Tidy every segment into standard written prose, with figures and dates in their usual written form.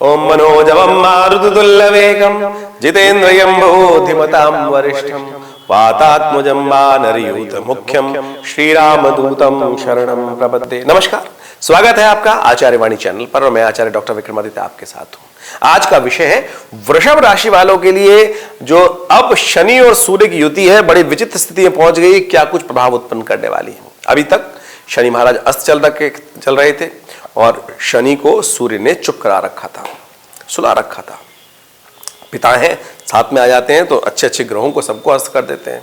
ओम मनोजवम मारुततुल्यवेगम जितेन्द्रियं बुद्धिमतां वरिष्ठं वातात्मजं वानरयूथ मुख्यम श्रीरामदूतं शरणं प्रपद्ये। नमस्कार, स्वागत है आपका आचार्य वाणी चैनल पर और मैं आचार्य डॉक्टर विक्रमादित्य आपके साथ हूं। आज का विषय है वृषभ राशि वालों के लिए जो अब शनि और सूर्य की युति है बड़ी विचित्र स्थिति में पहुंच गई, क्या कुछ प्रभाव उत्पन्न करने वाली है। अभी तक शनि महाराज अस्त चल रहे थे और शनि को सूर्य ने चुप करा रखा था, सुला रखा था। पिता हैं साथ में आ जाते हैं तो अच्छे अच्छे ग्रहों को सबको अस्त कर देते हैं।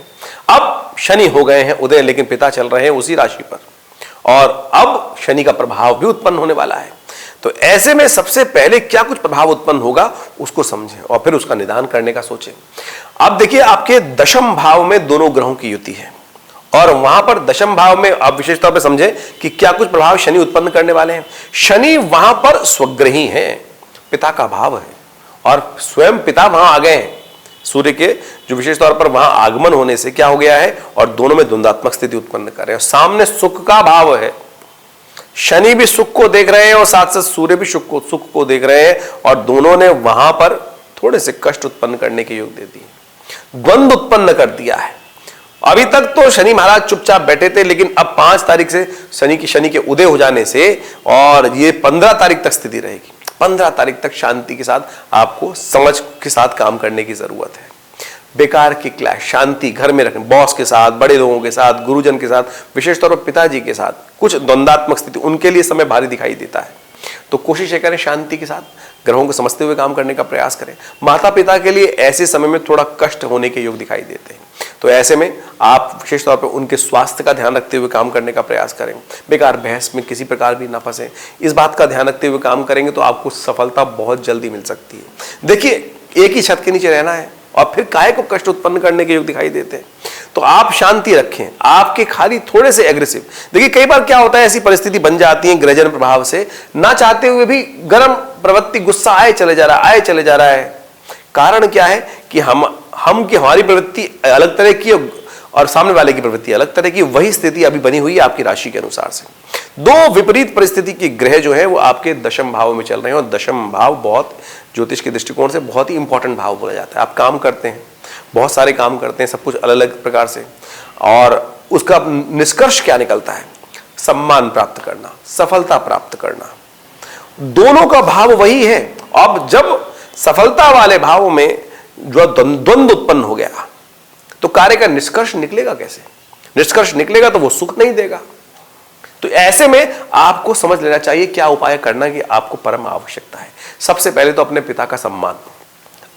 अब शनि हो गए हैं उदय, लेकिन पिता चल रहे हैं उसी राशि पर और अब शनि का प्रभाव भी उत्पन्न होने वाला है। तो ऐसे में सबसे पहले क्या कुछ प्रभाव उत्पन्न होगा उसको समझें और फिर उसका निदान करने का सोचें। अब देखिए, आपके दशम भाव में दोनों ग्रहों की युति है और वहां पर दशम भाव में आप विशेष तौर पर समझें कि क्या कुछ प्रभाव शनि उत्पन्न करने वाले हैं। शनि वहां पर स्वग्रही है, पिता का भाव है और स्वयं पिता वहां आ गए हैं। सूर्य के जो विशेष तौर पर वहां आगमन होने से क्या हो गया है और दोनों में द्वंद्वात्मक स्थिति उत्पन्न कर रहे हैं। सामने सुख का भाव है, शनि भी सुख को देख रहे हैं और साथ साथ सूर्य भी सुख को देख रहे हैं और दोनों ने वहां पर थोड़े से कष्ट उत्पन्न करने के योग दे दिए, द्वंद्व उत्पन्न कर दिया है। अभी तक तो शनि महाराज चुपचाप बैठे थे, लेकिन अब 5 तारीख से शनि के उदय हो जाने से और ये 15 तारीख तक स्थिति रहेगी। 15 तारीख तक शांति के साथ आपको समझ के साथ काम करने की जरूरत है। बेकार की क्लैश, शांति घर में रखें, बॉस के साथ, बड़े लोगों के साथ, गुरुजन के साथ, विशेष तौर पर पिताजी के साथ कुछ द्वंद्वात्मक स्थिति, उनके लिए समय भारी दिखाई देता है। तो कोशिश करें शांति के साथ ग्रहों को समझते हुए काम करने का प्रयास करें। माता पिता के लिए ऐसे समय में थोड़ा कष्ट होने के योग दिखाई देते हैं, तो ऐसे में आप विशेष तौर पर उनके स्वास्थ्य का ध्यान रखते हुए काम करने का प्रयास करें। बेकार बहस में किसी प्रकार भी ना फंसे, इस बात का ध्यान रखते हुए काम करेंगे तो आपको सफलता बहुत जल्दी मिल सकती है। देखिए, एक ही छत के नीचे रहना है और फिर काहे को कष्ट उत्पन्न करने के योग दिखाई देते हैं। तो आप शांति रखें, आपके खाली थोड़े से एग्रेसिव। देखिए, कई बार क्या होता है, ऐसी परिस्थिति बन जाती है ग्रहजन प्रभाव से, ना चाहते हुए भी गर्म प्रवृत्ति, गुस्सा आए चले जा रहा है। कारण क्या है कि हमारी प्रवृत्ति अलग तरह की और सामने वाले की प्रवृत्ति अलग तरह की, वही स्थिति अभी बनी हुई है आपकी राशि के अनुसार से। दो विपरीत परिस्थिति के ग्रह जो है वो आपके दशम भाव में चल रहे हैं और दशम भाव बहुत ज्योतिष के दृष्टिकोण से बहुत ही इंपॉर्टेंट भाव बोला जाता है। आप काम करते हैं, बहुत सारे काम करते हैं, सब कुछ अलग अलग प्रकार से, और उसका निष्कर्ष क्या निकलता है? सम्मान प्राप्त करना, सफलता प्राप्त करना, दोनों का भाव वही है। अब जब सफलता वाले भाव में जो द्वंद्व उत्पन्न हो गया तो कार्य का निष्कर्ष निकलेगा कैसे? निष्कर्ष निकलेगा तो वो सुख नहीं देगा। तो ऐसे में आपको समझ लेना चाहिए क्या उपाय करना की आपको परम आवश्यकता है। सबसे पहले तो अपने पिता का सम्मान,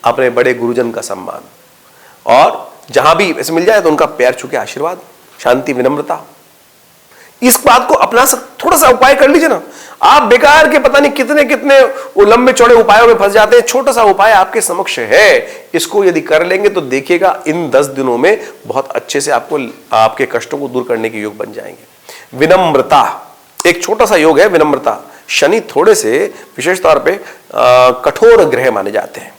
अपने बड़े गुरुजन का सम्मान, और जहां भी ऐसे मिल जाए तो उनका पैर छू के आशीर्वाद, शांति, विनम्रता, इस बात को अपना थोड़ा सा उपाय कर लीजिए ना। आप बेकार के पता नहीं कितने वो लंबे चौड़े उपायों में फंस जाते हैं। छोटा सा उपाय आपके समक्ष है, इसको यदि कर लेंगे तो देखिएगा इन 10 दिनों में बहुत अच्छे से आपको आपके कष्टों को दूर करने के योग बन जाएंगे। विनम्रता एक छोटा सा योग है, विनम्रता। शनि थोड़े से विशेष तौर पे कठोर ग्रह माने जाते हैं,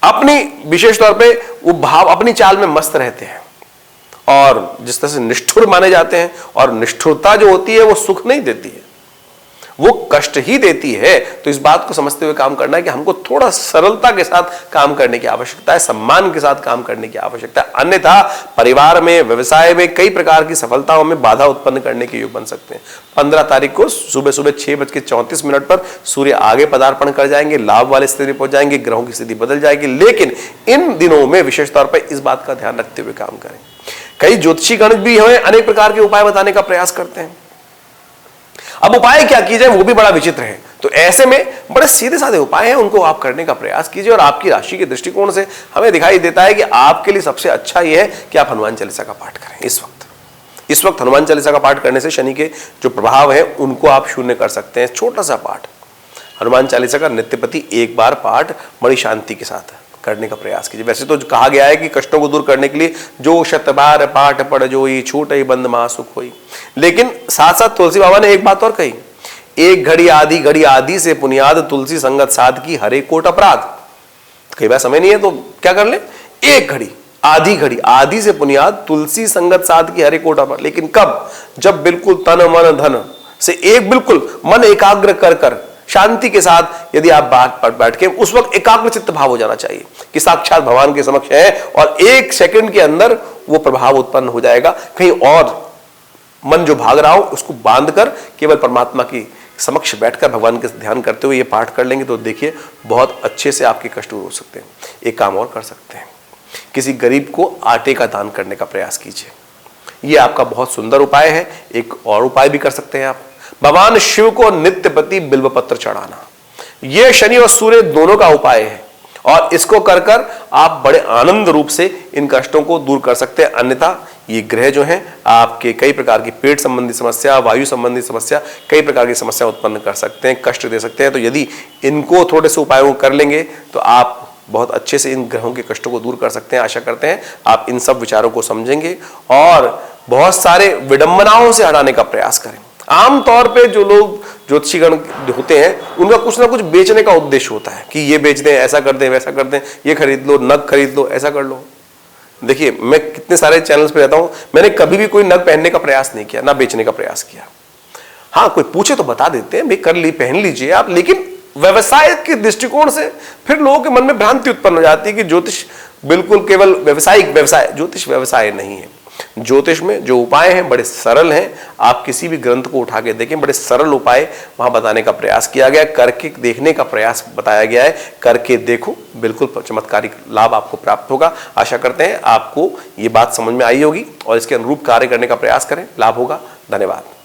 अपनी विशेष तौर पे वो भाव अपनी चाल में मस्त रहते हैं और जिस तरह से निष्ठुर माने जाते हैं, और निष्ठुरता जो होती है वो सुख नहीं देती है, वो कष्ट ही देती है। तो इस बात को समझते हुए काम करना है कि हमको थोड़ा सरलता के साथ काम करने की आवश्यकता है, सम्मान के साथ काम करने की आवश्यकता है। अन्यथा परिवार में, व्यवसाय में कई प्रकार की सफलताओं में बाधा उत्पन्न करने के योग बन सकते हैं। 15 तारीख को सुबह 6:34 पर सूर्य आगे पदार्पण कर जाएंगे, लाभ वाले स्थिति में पहुंच जाएंगे, ग्रहों की स्थिति बदल जाएगी। लेकिन इन दिनों में विशेष तौर पर इस बात का ध्यान रखते हुए काम करें। कई ज्योतिषी गणित भी हमें अनेक प्रकार के उपाय बताने का प्रयास करते हैं। अब उपाय क्या किए जाए वो भी बड़ा विचित्र है। तो ऐसे में बड़े सीधे साधे उपाय हैं, उनको आप करने का प्रयास कीजिए और आपकी राशि के दृष्टिकोण से हमें दिखाई देता है कि आपके लिए सबसे अच्छा यह है कि आप हनुमान चालीसा का पाठ करें। इस वक्त हनुमान चालीसा का पाठ करने से शनि के जो प्रभाव है उनको आप शून्य कर सकते हैं। छोटा सा पाठ हनुमान चालीसा का नित्यप्रति 1 बार पाठ बड़ी शांति के साथ करने का प्रयास कीजिए। वैसे तो कहा गया है कि कष्टों को दूर करने के लिए जो 100 बार पाठ पढ़ जोई छूटई बंद महासुख होई, लेकिन साथ साथ तुलसी बाबा ने एक बात और कही, एक घड़ी आदि से पुनियाद तुलसी संगत साध की हरे कोट अपराध। कई बार समय नहीं है तो क्या कर ले, एक घड़ी आदि से पुनियाद तुलसी संगत साध की हरे कोट अपराध। लेकिन कब? जब बिल्कुल तन मन धन से एक बिल्कुल मन एकाग्र कर शांति के साथ यदि आप बैठ के उस वक्त एकाग्रचित्त भाव हो जाना चाहिए कि साक्षात भगवान के समक्ष है, और 1 सेकंड के अंदर वो प्रभाव उत्पन्न हो जाएगा। कहीं और मन जो भाग रहा हो उसको बांध कर केवल परमात्मा की समक्ष बैठकर भगवान के ध्यान करते हुए ये पाठ कर लेंगे तो देखिए बहुत अच्छे से आपके कष्ट दूर हो सकते हैं। एक काम और कर सकते हैं, किसी गरीब को आटे का दान करने का प्रयास कीजिए, ये आपका बहुत सुंदर उपाय है। एक और उपाय भी कर सकते हैं आप, भगवान शिव को नित्य प्रति बिल्व पत्र चढ़ाना, यह शनि और सूर्य दोनों का उपाय है, और इसको कर कर आप बड़े आनंद रूप से इन कष्टों को दूर कर सकते हैं। अन्यथा ये ग्रह जो हैं आपके कई प्रकार की पेट संबंधी समस्या, वायु संबंधी समस्या, कई प्रकार की समस्या उत्पन्न कर सकते हैं, कष्ट दे सकते हैं। तो यदि इनको थोड़े से उपायों कर लेंगे तो आप बहुत अच्छे से इन ग्रहों के कष्टों को दूर कर सकते हैं। आशा करते हैं आप इन सब विचारों को समझेंगे और बहुत सारे विडंबनाओं से हटाने का प्रयास करें। आमतौर पे जो लोग ज्योतिषीगण होते हैं उनका कुछ ना कुछ बेचने का उद्देश्य होता है कि ये बेच दें, ऐसा कर दें, वैसा कर दें, ये खरीद लो, नग खरीद लो, ऐसा कर लो। देखिए मैं कितने सारे चैनल्स पे रहता हूं, मैंने कभी भी कोई नग पहनने का प्रयास नहीं किया, ना बेचने का प्रयास किया। हाँ कोई पूछे तो बता देते हैं भाई कर ली, पहन लीजिए आप, लेकिन व्यवसाय के दृष्टिकोण से फिर लोगों के मन में भ्रांति उत्पन्न हो जाती है कि ज्योतिष बिल्कुल केवल व्यवसायिक व्यवसाय, ज्योतिष व्यवसाय नहीं है। ज्योतिष में जो उपाय हैं बड़े सरल हैं, आप किसी भी ग्रंथ को उठा के देखें, बड़े सरल उपाय वहां बताने का प्रयास किया गया, करके देखने का प्रयास बताया गया है। करके देखो, बिल्कुल चमत्कारिक लाभ आपको प्राप्त होगा। आशा करते हैं आपको ये बात समझ में आई होगी और इसके अनुरूप कार्य करने का प्रयास करें, लाभ होगा। धन्यवाद।